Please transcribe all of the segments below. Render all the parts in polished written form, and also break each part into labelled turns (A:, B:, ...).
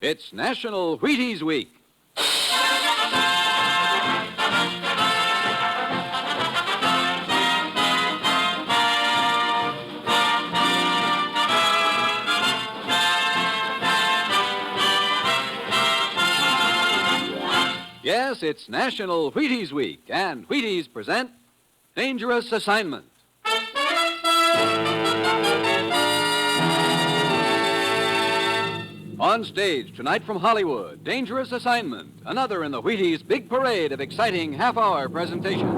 A: It's National Wheaties Week. Yes, it's National Wheaties Week, and Wheaties present Dangerous Assignment. On stage tonight from Hollywood, Dangerous Assignment, another in the Wheaties' big parade of exciting half-hour presentations.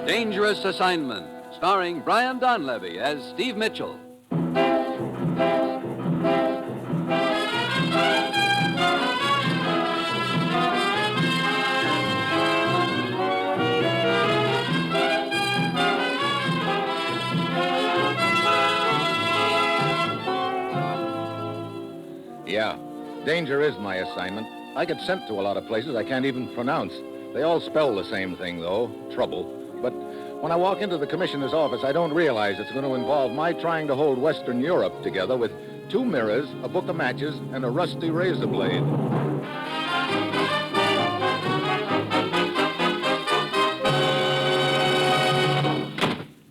A: Dangerous Assignment, starring Brian Donlevy as Steve Mitchell.
B: Yeah, danger is my assignment. I get sent to a lot of places I can't even pronounce. They all spell the same thing, though, trouble. But when I walk into the commissioner's office, I don't realize it's going to involve my trying to hold Western Europe together with 2 mirrors, a book of matches, and a rusty razor blade.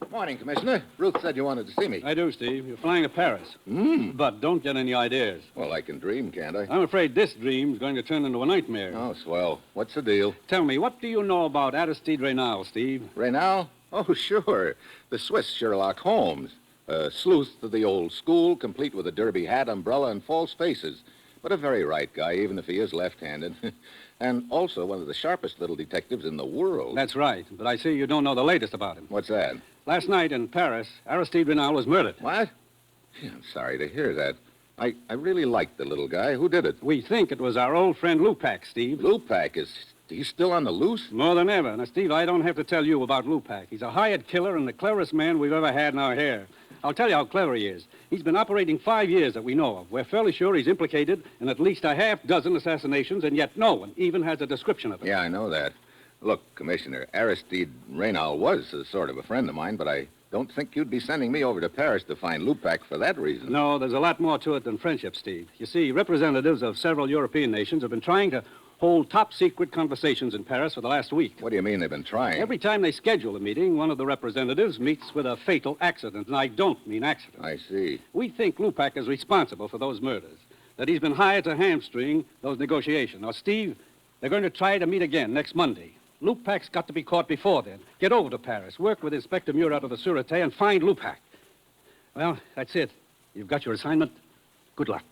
B: Morning, Commissioner. Ruth said you wanted to see me.
C: I do, Steve. You're flying to Paris. But don't get any ideas.
B: Well, I can dream, can't I?
C: I'm afraid this dream's going to turn into a nightmare.
B: Oh, swell. What's the deal?
C: Tell me, what do you know about Aristide Reynal, Steve?
B: Reynal? Oh, sure. The Swiss Sherlock Holmes. A sleuth of the old school, complete with a derby hat, umbrella, and false faces. But a very right guy, even if he is left-handed. And also one of the sharpest little detectives in the world.
C: That's right. But I see you don't know the latest about him.
B: What's that?
C: Last night in Paris, Aristide Reynal was murdered.
B: What? Gee, I'm sorry to hear that. I really liked the little guy. Who did it?
C: We think it was our old friend Lupac, Steve.
B: Lupac? Is he still on the loose?
C: More than ever. Now, Steve, I don't have to tell you about Lupac. He's a hired killer and the cleverest man we've ever had in our hair. I'll tell you how clever he is. He's been operating 5 years that we know of. We're fairly sure he's implicated in at least a half-dozen assassinations, and yet no one even has a description of him.
B: Yeah, I know that. Look, Commissioner, Aristide Reynal was a sort of a friend of mine, but I don't think you'd be sending me over to Paris to find Lupac for that reason.
C: No, there's a lot more to it than friendship, Steve. You see, representatives of several European nations have been trying to hold top-secret conversations in Paris for the last week.
B: What do you mean they've been trying?
C: Every time they schedule a meeting, one of the representatives meets with a fatal accident, and I don't mean accident.
B: I see.
C: We think Lupac is responsible for those murders, that he's been hired to hamstring those negotiations. Now, Steve, they're going to try to meet again next Monday. Lupac's got to be caught before then. Get over to Paris, work with Inspector Murat of the Sûreté, and find Lupac. Well, that's it. You've got your assignment. Good luck.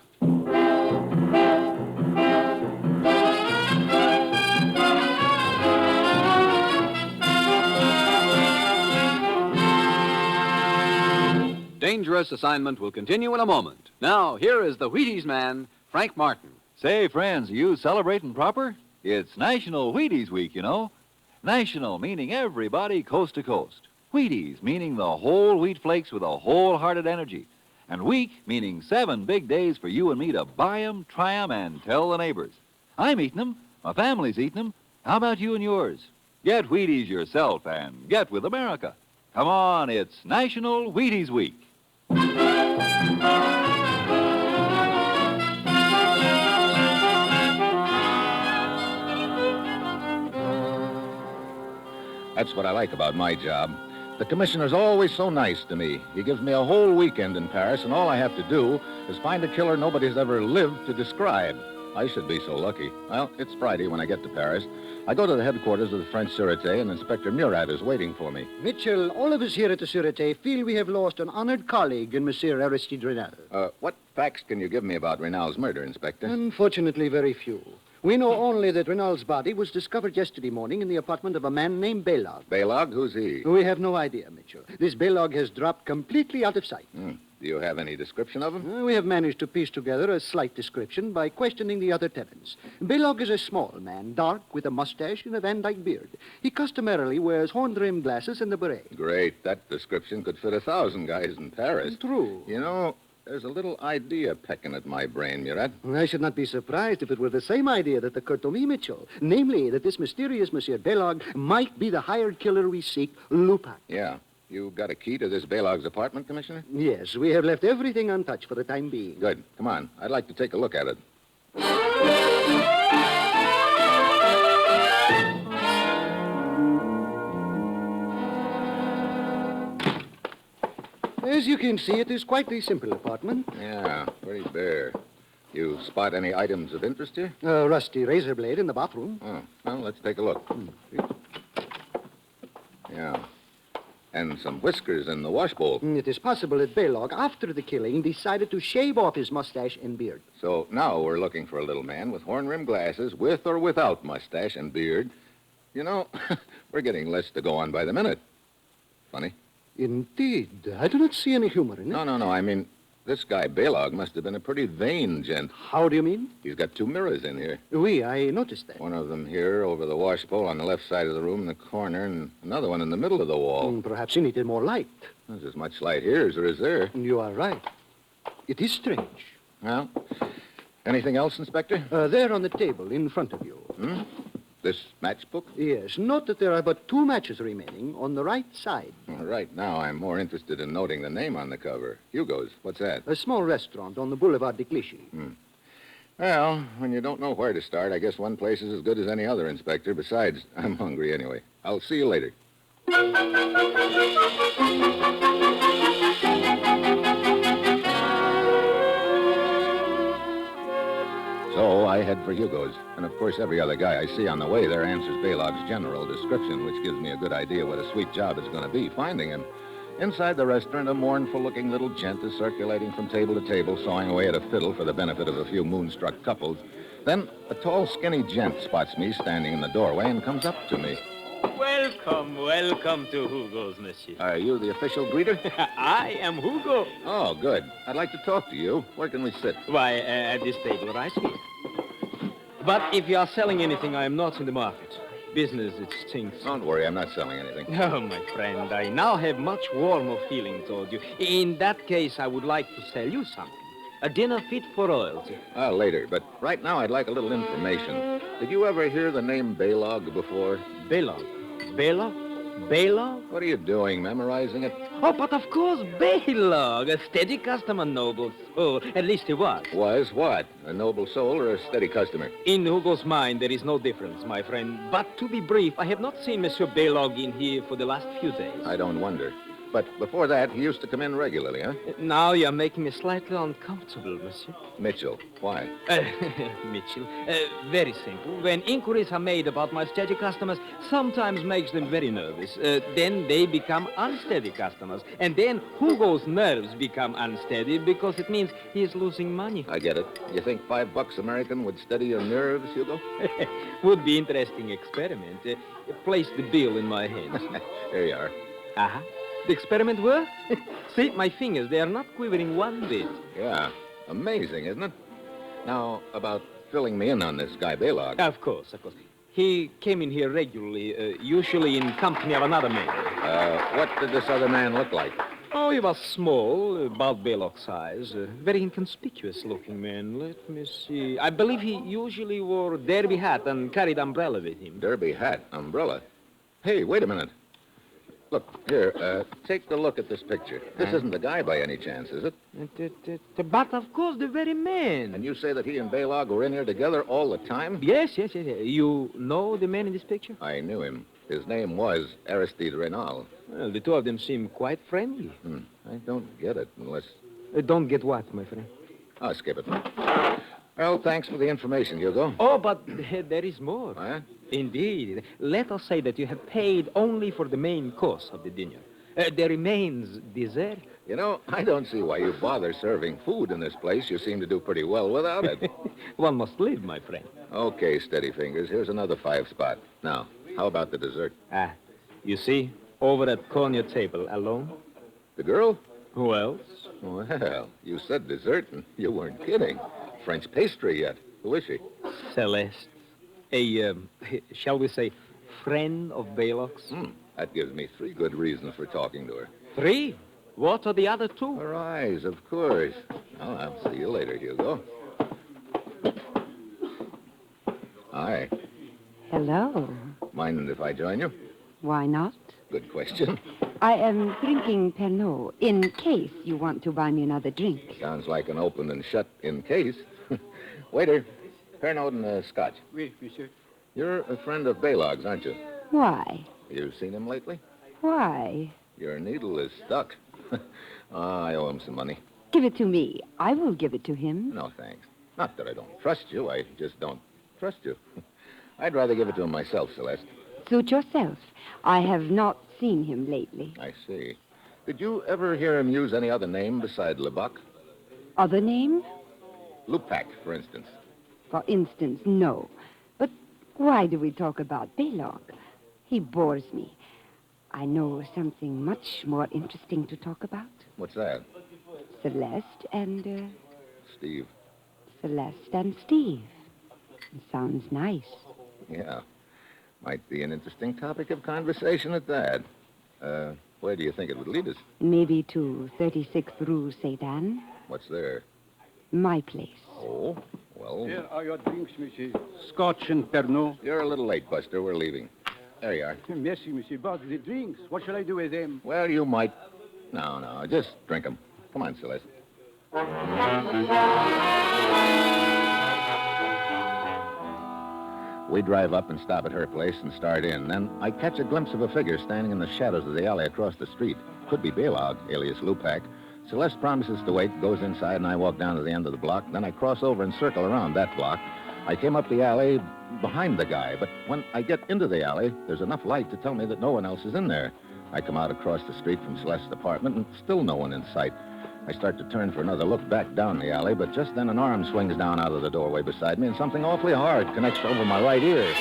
A: Dangerous Assignment will continue in a moment. Now, here is the Wheaties man, Frank Martin.
D: Say, friends, are you celebrating proper? It's National Wheaties Week, you know. National meaning everybody coast to coast. Wheaties meaning the whole wheat flakes with a wholehearted energy. And week meaning 7 big days for you and me to buy 'em, try 'em, and tell the neighbors. I'm eating 'em. My family's eating 'em. How about you and yours? Get Wheaties yourself and get with America. Come on, it's National Wheaties Week.
B: That's what I like about my job. The commissioner's always so nice to me. He gives me a whole weekend in Paris, and all I have to do is find a killer nobody's ever lived to describe. I should be so lucky. Well, it's Friday when I get to Paris. I go to the headquarters of the French Sûreté, and Inspector Murat is waiting for me.
E: Mitchell, all of us here at the Sûreté feel we have lost an honored colleague in Monsieur Aristide Reynal.
B: What facts can you give me about Reynal's murder, Inspector?
E: Unfortunately, very few. We know only that Reynal's body was discovered yesterday morning in the apartment of a man named Belog.
B: Belog? Who's he?
E: We have no idea, Mitchell. This Belog has dropped completely out of sight.
B: Do you have any description of him?
E: We have managed to piece together a slight description by questioning the other tenants. Belog is a small man, dark, with a mustache and a Van Dyke beard. He customarily wears horn-rimmed glasses and a beret.
B: Great. That description could fit 1,000 guys in Paris.
E: True.
B: You know, there's a little idea pecking at my brain, Murat.
E: I should not be surprised if it were the same idea that occurred to me, Mitchell. Namely, that this mysterious Monsieur Belog might be the hired killer we seek, Lupac.
B: Yeah. You got a key to this Balog's apartment, Commissioner?
E: Yes, we have left everything untouched for the time being.
B: Good. Come on. I'd like to take a look at it.
E: As you can see, it is quite a simple apartment.
B: Yeah, pretty bare. You spot any items of interest here?
E: A rusty razor blade in the bathroom.
B: Oh, well, let's take a look. Yeah. And some whiskers in the washbowl.
E: It is possible that Balog, after the killing, decided to shave off his mustache and beard.
B: So now we're looking for a little man with horn-rimmed glasses, with or without mustache and beard. You know, we're getting less to go on by the minute. Funny?
E: Indeed. I do not see any humor in it.
B: No. I mean, this guy Balog must have been a pretty vain gent.
E: How do you mean?
B: He's got 2 mirrors in here.
E: Oui, I noticed that.
B: One of them here over the washbowl on the left side of the room in the corner, and another one in the middle of the wall.
E: Perhaps he needed more light.
B: There's as much light here as there is there.
E: You are right. It is strange.
B: Well, anything else, Inspector?
E: There on the table in front of you.
B: This matchbook?
E: Yes, note that there are but 2 matches remaining on the right side.
B: Well, right now, I'm more interested in noting the name on the cover. Hugo's. What's that?
E: A small restaurant on the Boulevard de Clichy.
B: Well, when you don't know where to start, I guess one place is as good as any other, Inspector. Besides, I'm hungry anyway. I'll see you later. So I head for Hugo's. And, of course, every other guy I see on the way there answers Balog's general description, which gives me a good idea what a sweet job it's going to be finding him. Inside the restaurant, a mournful-looking little gent is circulating from table to table, sawing away at a fiddle for the benefit of a few moonstruck couples. Then a tall, skinny gent spots me standing in the doorway and comes up to me.
F: Welcome to Hugo's, monsieur.
B: Are you the official greeter?
F: I am Hugo.
B: Oh, good. I'd like to talk to you. Where can we sit?
F: Why, at this table right here. But if you are selling anything, I am not in the market. Business, it stinks.
B: Don't worry, I'm not selling anything.
F: Oh, my friend, I now have much warmer feeling toward you. In that case, I would like to sell you something. A dinner fit for royalty.
B: Later, but right now I'd like a little information. Did you ever hear the name Balog before?
F: Balog? Balog?
B: What are you doing, memorizing it?
F: Oh, but of course, Balog, a steady customer, noble soul. At least he was.
B: Was what? A noble soul or a steady customer?
F: In Hugo's mind, there is no difference, my friend. But to be brief, I have not seen Monsieur Balog in here for the last few days.
B: I don't wonder. But before that, he used to come in regularly, huh?
F: Now you're making me slightly uncomfortable, monsieur.
B: Mitchell. Why?
F: Mitchell. Very simple. When inquiries are made about my steady customers, sometimes makes them very nervous. Then they become unsteady customers. And then Hugo's nerves become unsteady because it means he is losing money.
B: I get it. You think $5 American would steady your nerves, Hugo?
F: Would be interesting experiment. Place the bill in my hands.
B: Here you are.
F: Uh-huh. The experiment worked? See, my fingers, they are not quivering one bit.
B: Yeah. Amazing, isn't it? Now, about filling me in on this guy Balog.
F: Of course. He came in here regularly, usually in company of another man.
B: What did this other man look like?
F: Oh, he was small, about Balog's size. Very inconspicuous-looking man. Let me see. I believe he usually wore derby hat and carried umbrella with him.
B: Derby hat, umbrella. Hey, wait a minute. Look, here, take a look at this picture. This isn't the guy by any chance, is it?
F: But, of course, the very man.
B: And you say that he and Balog were in here together all the time?
F: Yes. You know the man in this picture?
B: I knew him. His name was Aristide Renal.
F: Well, the two of them seem quite friendly.
B: I don't get it unless...
F: Don't get what, my friend?
B: I'll skip it. Well, thanks for the information, Hugo.
F: Oh, but there is more.
B: What?
F: Indeed. Let us say that you have paid only for the main course of the dinner. There remains dessert.
B: You know, I don't see why you bother serving food in this place. You seem to do pretty well without it.
F: One must live, my friend.
B: Okay, steady fingers. Here's another 5 spot. Now, how about the dessert?
F: You see, over that corner table, alone.
B: The girl?
F: Who else?
B: Well, you said dessert, and you weren't kidding. French pastry yet. Who is she?
F: Celeste. A, shall we say, friend of Balog's?
B: That gives me 3 good reasons for talking to her.
F: 3? What are the other 2?
B: Her eyes, of course. Oh, I'll see you later, Hugo. Hi.
G: Hello.
B: Mind if I join you?
G: Why not?
B: Good question.
G: I am drinking Pernod in case you want to buy me another drink.
B: Sounds like an open and shut in case. Waiter, Pernod and scotch.
C: Oui, monsieur.
B: You're a friend of Balog's, aren't you?
G: Why?
B: You've seen him lately?
G: Why?
B: Your needle is stuck. I owe him some money.
G: Give it to me. I will give it to him.
B: No, thanks. Not that I don't trust you. I just don't trust you. I'd rather give it to him myself, Celeste.
G: Suit yourself. I have not seen him lately.
B: I see. Did you ever hear him use any other name beside Lupac?
G: Other name?
B: Lupac, for instance.
G: For instance, no. But why do we talk about Balog? He bores me. I know something much more interesting to talk about.
B: What's that?
G: Celeste and,
B: Steve.
G: Celeste and Steve. Sounds nice.
B: Yeah. Might be an interesting topic of conversation at that. Where do you think it would lead us?
G: Maybe to 36th Rue Sedan.
B: What's there?
G: My place.
B: Oh, well,
C: Here are your drinks, monsieur. Scotch and Pernod.
B: you're a little late, Buster. We're leaving. There you are.
C: Merci, monsieur. But the drinks, what shall I do with them?
B: Well, you might. No, just drink them. Come on, Celeste. We drive up and stop at her place and start in. Then I catch a glimpse of a figure standing in the shadows of the alley across the street. Could be Balog, alias Lupac. Celeste promises to wait, goes inside, and I walk down to the end of the block. Then I cross over and circle around that block. I came up the alley behind the guy, but when I get into the alley, there's enough light to tell me that no one else is in there. I come out across the street from Celeste's apartment, and still no one in sight. I start to turn for another look back down the alley, but just then an arm swings down out of the doorway beside me, and something awfully hard connects over my right ear.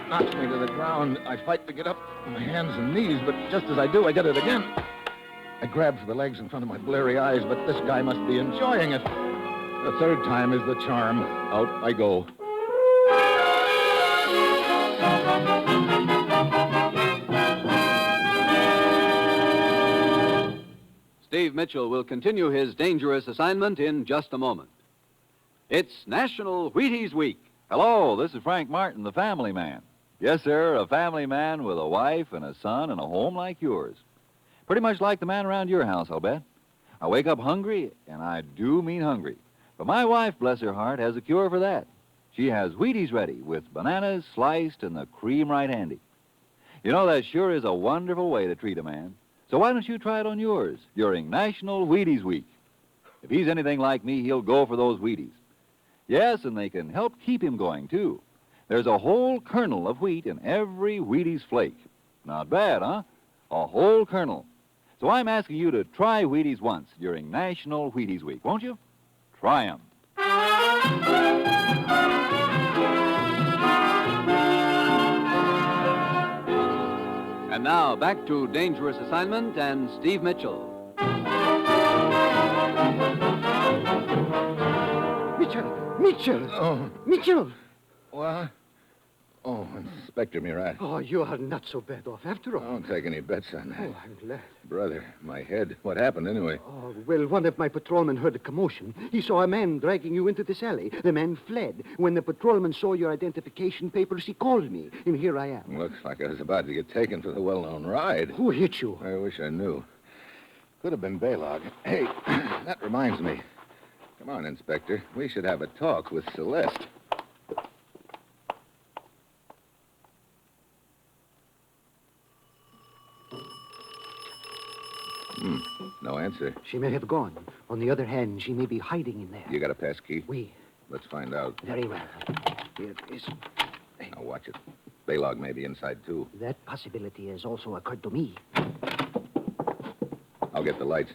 B: Knocks me to the ground. I fight to get up on my hands and knees, but just as I do, I get it again. I grab for the legs in front of my bleary eyes, but this guy must be enjoying it. The third time is the charm. Out I go.
A: Steve Mitchell will continue his dangerous assignment in just a moment. It's National Wheaties Week.
D: Hello, this is Frank Martin, the family man. Yes, sir, a family man with a wife and a son and a home like yours. Pretty much like the man around your house, I'll bet. I wake up hungry, and I do mean hungry. But my wife, bless her heart, has a cure for that. She has Wheaties ready with bananas sliced and the cream right handy. You know, that sure is a wonderful way to treat a man. So why don't you try it on yours during National Wheaties Week? If he's anything like me, he'll go for those Wheaties. Yes, and they can help keep him going, too. There's a whole kernel of wheat in every Wheaties flake. Not bad, huh? A whole kernel. So I'm asking you to try Wheaties once during National Wheaties Week, won't you? Try 'em.
A: And now, back to Dangerous Assignment and Steve Mitchell.
E: Mitchell!
B: Oh,
E: Mitchell!
B: well... Oh, Inspector Murat.
E: Oh, you are not so bad off after all.
B: Don't take any bets on that.
E: Oh, I'm glad.
B: Brother, my head. What happened anyway?
E: Oh, well, one of my patrolmen heard a commotion. He saw a man dragging you into this alley. The man fled. When the patrolman saw your identification papers, he called me, and here I am.
B: Looks like I was about to get taken for the well-known ride.
E: Who hit you?
B: I wish I knew. Could have been Balog. Hey, that reminds me. Come on, Inspector. We should have a talk with Celeste. No answer.
E: She may have gone. On the other hand, she may be hiding in there.
B: You got a pass key?
E: Oui.
B: Let's find out.
E: Very well. Here is...
B: Now, watch it. Balog may be inside, too.
E: That possibility has also occurred to me.
B: I'll get the lights.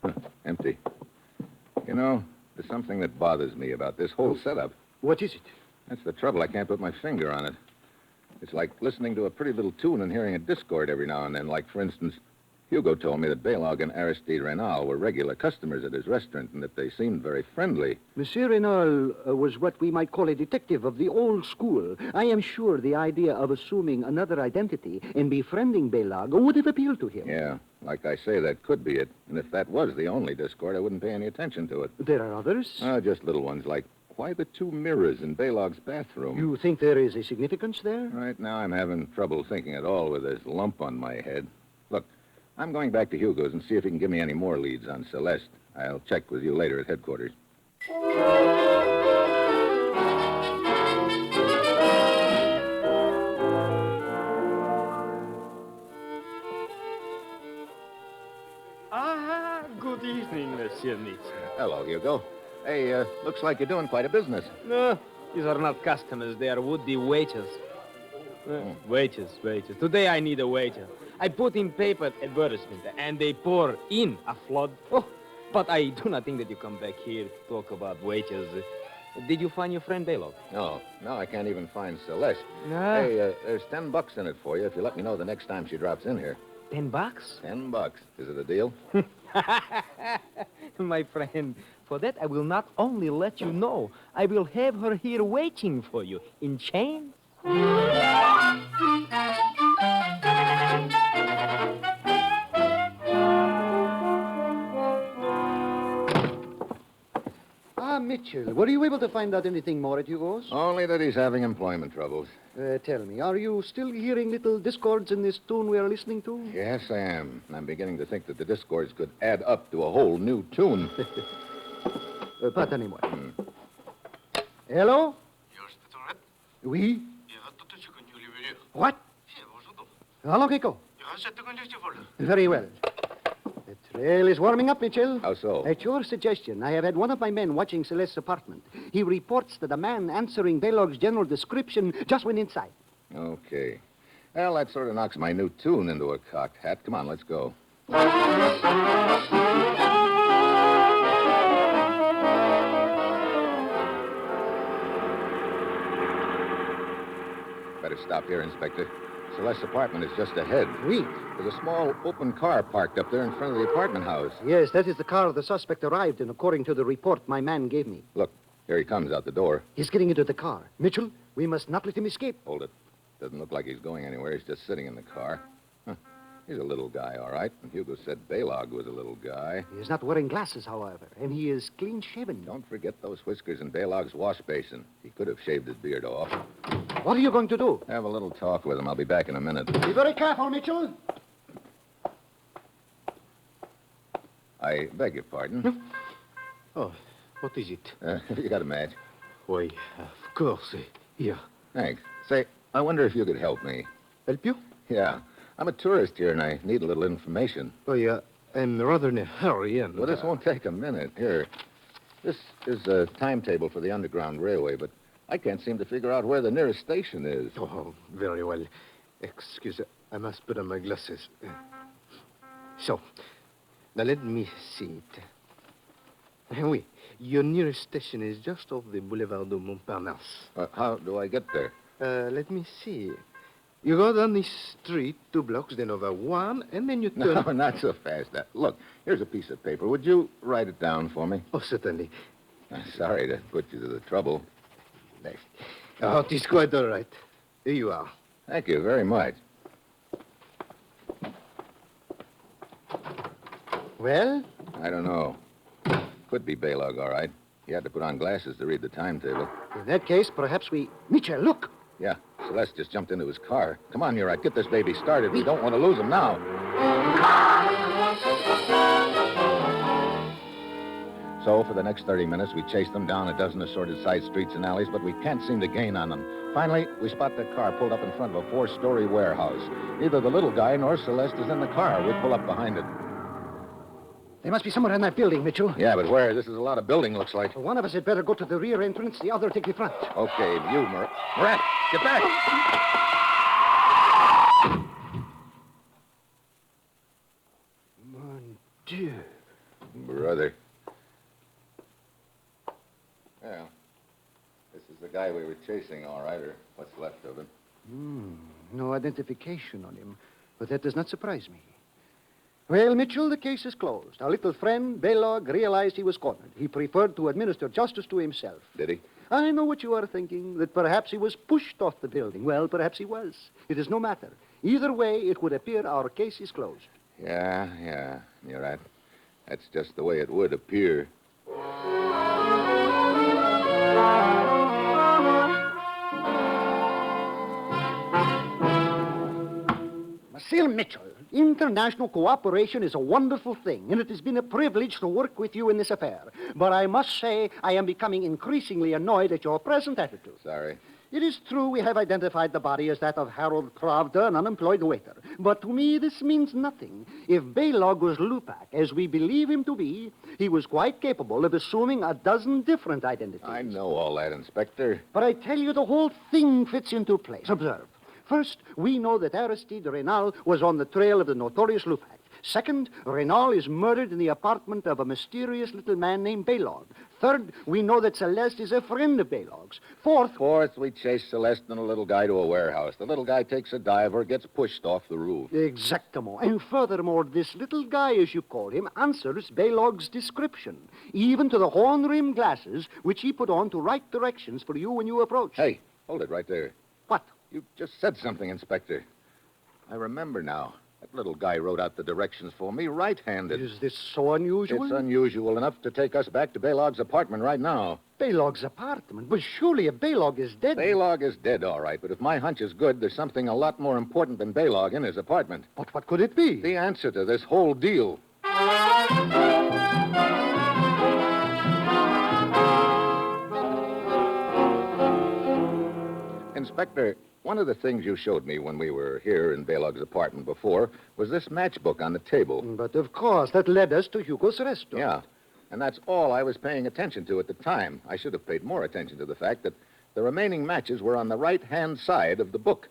B: Huh, empty. You know, there's something that bothers me about this whole setup.
E: What is it?
B: That's the trouble. I can't put my finger on it. It's like listening to a pretty little tune and hearing a discord every now and then. Like, for instance, Hugo told me that Balog and Aristide Renal were regular customers at his restaurant and that they seemed very friendly.
E: Monsieur Renal was what we might call a detective of the old school. I am sure the idea of assuming another identity and befriending Balog would have appealed to him.
B: Yeah, like I say, that could be it. And if that was the only discord, I wouldn't pay any attention to it.
E: There are others?
B: Just little ones like, why the two mirrors in Balog's bathroom?
E: You think there is a significance there?
B: Right now, I'm having trouble thinking at all with this lump on my head. Look, I'm going back to Hugo's and see if he can give me any more leads on Celeste. I'll check with you later at headquarters.
F: Good evening, Monsieur Mitchell.
B: Hello, Hugo. Hey, looks like you're doing quite a business.
F: No, these are not customers. They are would-be waiters. Waiters. Today I need a waiter. I put in paper advertisement, and they pour in a flood. Oh, but I do not think that you come back here to talk about waiters. Did you find your friend Balog?
B: No, I can't even find Celeste.
F: Ah.
B: Hey, there's $10 in it for you if you let me know the next time she drops in here.
F: $10?
B: $10. Is it a deal?
F: My friend, for that I will not only let you know, I will have her here waiting for you in chains.
E: Mitchell, were you able to find out anything more at Hugo's?
B: Only that he's having employment troubles.
E: Tell me, are you still hearing little discords in this tune we are listening to?
B: Yes, I am. And I'm beginning to think that the discords could add up to a whole new tune.
E: Pardonnez-moi. Hello? Oui? What? How long ago? Very well. The trail is warming up, Mitchell.
B: How so?
E: At your suggestion, I have had one of my men watching Celeste's apartment. He reports that a man answering Balog's general description just went inside.
B: Okay. Well, that sort of knocks my new tune into a cocked hat. Come on, let's go. Better stop here, Inspector. Celeste's apartment is just ahead.
E: Oui.
B: There's a small open car parked up there in front of the apartment house.
E: Yes, that is the car the suspect arrived in, according to the report my man gave me.
B: Look, here he comes out the door.
E: He's getting into the car. Mitchell, we must not let him escape.
B: Hold it. Doesn't look like he's going anywhere. He's just sitting in the car. Huh. He's a little guy, all right. And Hugo said Balog was a little guy.
E: He is not wearing glasses, however, and he is clean-shaven.
B: Don't forget those whiskers in Balog's wash basin. He could have shaved his beard off.
E: What are you going to do?
B: Have a little talk with him. I'll be back in a minute.
E: Be very careful, Mitchell.
B: I beg your pardon.
H: Oh, what is it?
B: Have you got a match?
H: Why, of course. Here.
B: Thanks. Say, I wonder if you could help me.
H: Help you?
B: Yeah. I'm a tourist here, and I need a little information.
H: Oh, I'm rather in a hurry, and...
B: Well, this won't take a minute. Here. This is a timetable for the Underground Railway, but I can't seem to figure out where the nearest station is.
H: Oh, very well. Excuse me. I must put on my glasses. So, now let me see it. Oui, your nearest station is just off the Boulevard de Montparnasse.
B: How do I get there?
H: Let me see. You go down this street 2 blocks, then over 1, and then you turn...
B: No, not so fast. Look, here's a piece of paper. Would you write it down for me?
H: Oh, certainly.
B: Sorry to put you to the trouble.
H: Oh, it is quite all right. Here you are.
B: Thank you very much.
E: Well?
B: I don't know. Could be Balog, all right. He had to put on glasses to read the timetable.
E: In that case, perhaps we... Mitchell, look!
B: Yeah, Celeste just jumped into his car. Come on, Murat, get this baby started. We don't want to lose him now. So, for the next 30 minutes, we chased them down a dozen assorted side streets and alleys, but we can't seem to gain on them. Finally, we spot the car pulled up in front of a 4-story warehouse. Neither the little guy nor Celeste is in the car. We pull up behind it.
E: They must be somewhere in that building, Mitchell.
B: Yeah, but where? This is a lot of building, looks like.
E: One of us had better go to the rear entrance, the other take the front.
B: Okay, you, Murat, get back!
E: Mon Dieu.
B: Brother. Yeah. This is the guy we were chasing, all right, or what's left of him.
E: No identification on him, but that does not surprise me. Well, Mitchell, the case is closed. Our little friend, Balog, realized he was cornered. He preferred to administer justice to himself.
B: Did he?
E: I know what you are thinking, that perhaps he was pushed off the building. Well, perhaps he was. It is no matter. Either way, it would appear our case is closed.
B: Yeah. You're right. That's just the way it would appear.
E: Sil Mitchell, international cooperation is a wonderful thing, and it has been a privilege to work with you in this affair. But I must say I am becoming increasingly annoyed at your present attitude.
B: Sorry.
E: It is true we have identified the body as that of Harold Pravda, an unemployed waiter. But to me, this means nothing. If Baylog was Lupac, as we believe him to be, he was quite capable of assuming a dozen different identities.
B: I know all that, Inspector.
E: But I tell you, the whole thing fits into place. Observe. First, we know that Aristide Reynal was on the trail of the notorious Lupac. Second, Reynal is murdered in the apartment of a mysterious little man named Baylog. Third, we know that Celeste is a friend of Baylog's. Fourth,
B: We chase Celeste and a little guy to a warehouse. The little guy takes a diver, gets pushed off the roof.
E: Exactamo. And furthermore, this little guy, as you call him, answers Baylog's description, even to the horn-rimmed glasses which he put on to write directions for you when you approached.
B: Hey, hold it right there.
E: What?
B: You just said something, Inspector. I remember now. That little guy wrote out the directions for me right-handed.
E: Is this so unusual?
B: It's unusual enough to take us back to Baylog's apartment right now.
E: Baylog's apartment? But surely if Baylog is dead...
B: Baylog is dead, all right, but if my hunch is good, there's something a lot more important than Baylog in his apartment.
E: But what could it be?
B: The answer to this whole deal. Inspector, one of the things you showed me when we were here in Baylog's apartment before was this matchbook on the table.
E: But of course, that led us to Hugo's restaurant.
B: Yeah, and that's all I was paying attention to at the time. I should have paid more attention to the fact that the remaining matches were on the right-hand side of the book.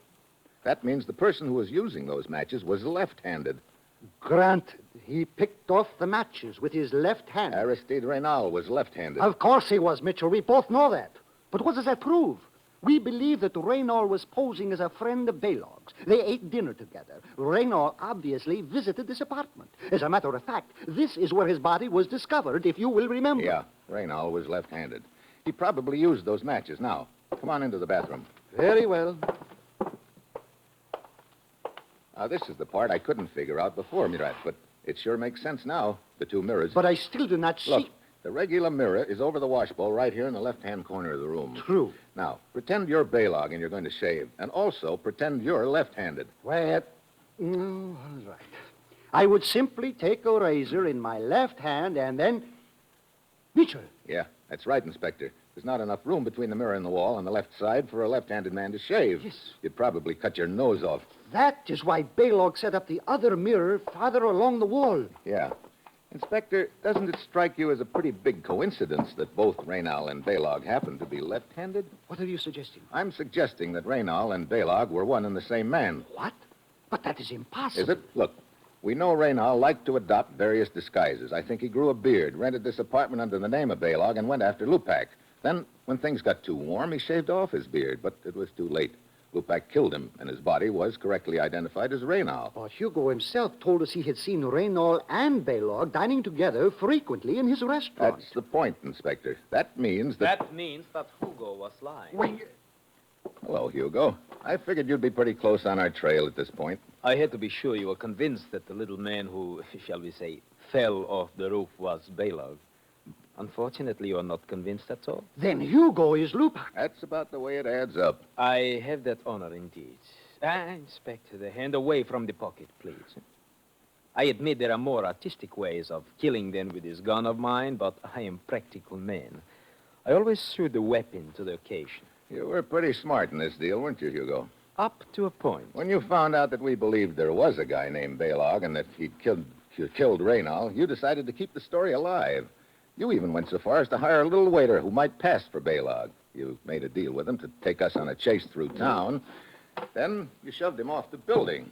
B: That means the person who was using those matches was left-handed.
E: Granted, he picked off the matches with his left hand.
B: Aristide Reynal was left-handed.
E: Of course he was, Mitchell. We both know that. But what does that prove? We believe that Reynal was posing as a friend of Baylog's. They ate dinner together. Reynal obviously visited this apartment. As a matter of fact, this is where his body was discovered, if you will remember.
B: Yeah, Reynal was left-handed. He probably used those matches. Now, come on into the bathroom.
E: Very well.
B: Now, this is the part I couldn't figure out before, Murat, but it sure makes sense now, the two mirrors.
E: But I still do not see...
B: Look, the regular mirror is over the washbowl right here in the left-hand corner of the room.
E: True.
B: Now, pretend you're Baylog and you're going to shave. And also pretend you're left-handed.
E: Well, all right. I would simply take a razor in my left hand and then... Mitchell.
B: Yeah, that's right, Inspector. There's not enough room between the mirror and the wall on the left side for a left-handed man to shave.
E: Yes.
B: You'd probably cut your nose off.
E: That is why Baylog set up the other mirror farther along the wall.
B: Yeah. Inspector, doesn't it strike you as a pretty big coincidence that both Reynal and Baylog happen to be left-handed?
E: What are you suggesting?
B: I'm suggesting that Reynal and Baylog were one and the same man.
E: What? But that is impossible.
B: Is it? Look, we know Reynal liked to adopt various disguises. I think he grew a beard, rented this apartment under the name of Baylog, and went after Lupac. Then, when things got too warm, he shaved off his beard, but it was too late. Lupac killed him, and his body was correctly identified as Reynal.
E: But Hugo himself told us he had seen Reynal and Baylog dining together frequently in his restaurant.
B: That's the point, Inspector. That means that...
F: That means that Hugo was lying.
E: Well,
B: Hello, Hugo. I figured you'd be pretty close on our trail at this point.
F: I had to be sure you were convinced that the little man who, shall we say, fell off the roof was Baylog. Unfortunately, you are not convinced, that's all.
E: then Hugo is Lupac.
B: That's about the way it adds up.
F: I have that honor indeed. Inspector, the hand away from the pocket, please. I admit there are more artistic ways of killing than with this gun of mine, but I am a practical man. I always suit the weapon to the occasion.
B: You were pretty smart in this deal, weren't you, Hugo?
F: Up to a point.
B: When you found out that we believed there was a guy named Baylog and that he'd killed Reynal, you decided to keep the story alive. You even went so far as to hire a little waiter who might pass for Baylog. You made a deal with him to take us on a chase through town. Then you shoved him off the building,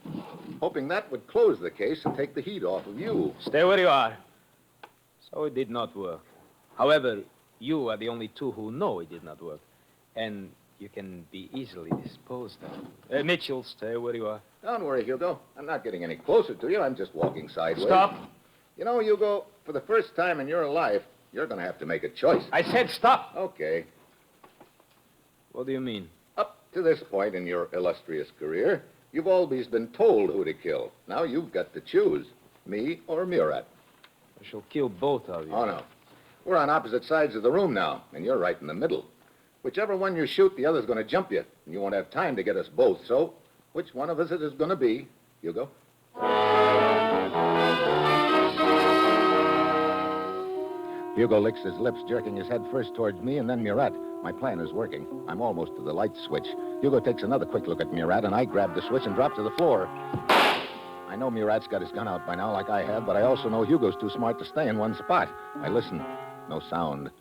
B: hoping that would close the case and take the heat off of you.
F: Stay where you are. So it did not work. However, you are the only two who know it did not work. And you can be easily disposed of. Mitchell, stay where you are.
B: Don't worry, Hugo. I'm not getting any closer to you. I'm just walking sideways.
F: Stop.
B: You know, Hugo, for the first time in your life, you're going to have to make a choice.
F: I said stop.
B: Okay.
F: What do you mean?
B: Up to this point in your illustrious career, you've always been told who to kill. Now you've got to choose, me or Murat.
F: I shall kill both of you.
B: Oh, no. We're on opposite sides of the room now, and you're right in the middle. Whichever one you shoot, the other's going to jump you, and you won't have time to get us both. So, which one of us it is going to be, Hugo? Hugo licks his lips, jerking his head first towards me and then Murat. My plan is working. I'm almost to the light switch. Hugo takes another quick look at Murat, and I grab the switch and drop to the floor. I know Murat's got his gun out by now, like I have, but I also know Hugo's too smart to stay in one spot. I listen. No sound.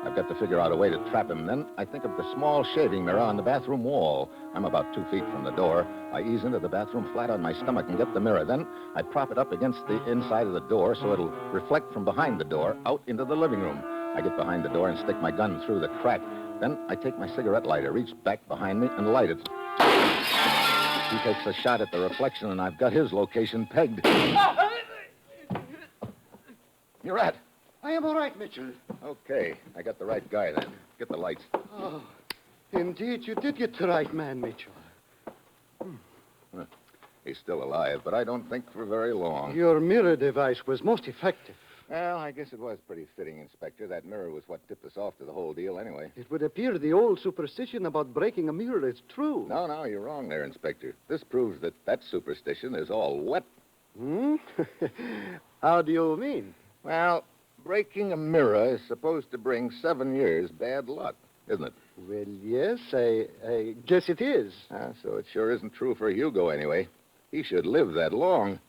B: I've got to figure out a way to trap him. Then I think of the small shaving mirror on the bathroom wall. I'm about 2 feet from the door. I ease into the bathroom flat on my stomach and get the mirror. Then I prop it up against the inside of the door so it'll reflect from behind the door out into the living room. I get behind the door and stick my gun through the crack. Then I take my cigarette lighter, reach back behind me, and light it. He takes a shot at the reflection, and I've got his location pegged. Murat.
E: I am all right, Mitchell.
B: Okay, I got the right guy then. Get the lights.
E: Oh, indeed, you did get the right man, Mitchell.
B: He's still alive, but I don't think for very long.
E: Your mirror device was most effective.
B: Well, I guess it was pretty fitting, Inspector. That mirror was what tipped us off to the whole deal anyway.
E: It would appear the old superstition about breaking a mirror is true.
B: No, you're wrong there, Inspector. This proves that superstition is all wet.
E: How do you mean?
B: Well, breaking a mirror is supposed to bring 7 years bad luck, isn't it?
E: Well, yes, I guess it is.
B: So it sure isn't true for Hugo anyway. He should live that long.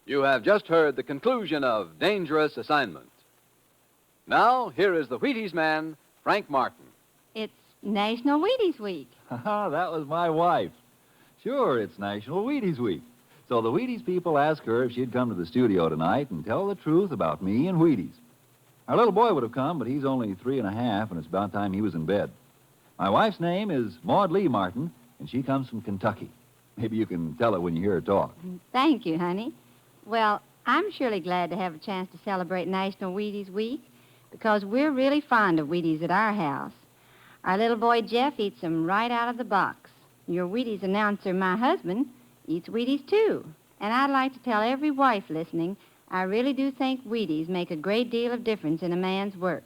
A: You have just heard the conclusion of Dangerous Assignment. Now, here is the Wheaties man, Frank Martin.
I: It's National Wheaties Week.
D: That was my wife. Sure, it's National Wheaties Week. So the Wheaties people asked her if she'd come to the studio tonight and tell the truth about me and Wheaties. Our little boy would have come, but he's only 3 1/2, and it's about time he was in bed. My wife's name is Maud Lee Martin, and she comes from Kentucky. Maybe you can tell it when you hear her talk.
I: Thank you, honey. Well, I'm surely glad to have a chance to celebrate National Wheaties Week because we're really fond of Wheaties at our house. Our little boy Jeff eats them right out of the box. Your Wheaties announcer, my husband, eats Wheaties too. And I'd like to tell every wife listening, I really do think Wheaties make a great deal of difference in a man's work.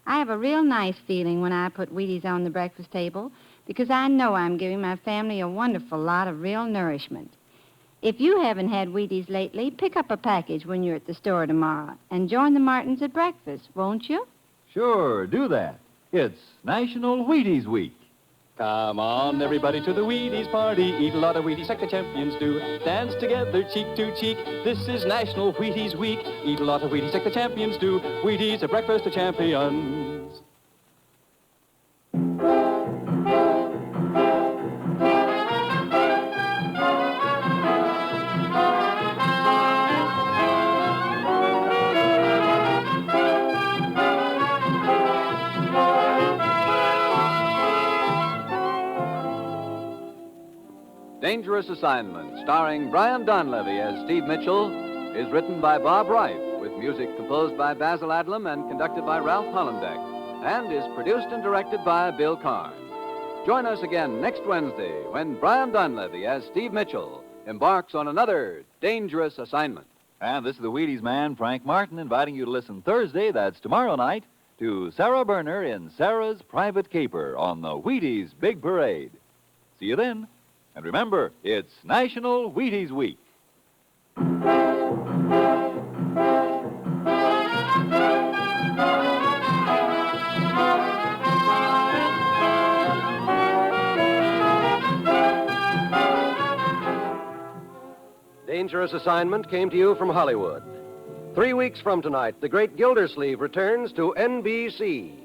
I: I have a real nice feeling when I put Wheaties on the breakfast table because I know I'm giving my family a wonderful lot of real nourishment. If you haven't had Wheaties lately, pick up a package when you're at the store tomorrow and join the Martins at breakfast, won't you?
D: Sure, do that. It's National Wheaties Week.
J: Come on, everybody, to the Wheaties party. Eat a lot of Wheaties like the champions do. Dance together, cheek to cheek. This is National Wheaties Week. Eat a lot of Wheaties like the champions do. Wheaties at breakfast, the champions.
A: Dangerous Assignment, starring Brian Donlevy as Steve Mitchell, is written by Bob Wright, with music composed by Basil Adlam and conducted by Ralph Hollenbeck, and is produced and directed by Bill Karn. Join us again next Wednesday when Brian Donlevy as Steve Mitchell embarks on another Dangerous Assignment.
D: And this is the Wheaties man, Frank Martin, inviting you to listen Thursday, that's tomorrow night, to Sarah Berner in Sarah's Private Caper on the Wheaties Big Parade. See you then. And remember, it's National Wheaties Week.
K: Dangerous Assignment came to you from Hollywood. 3 weeks from tonight, the great Gildersleeve returns to NBC.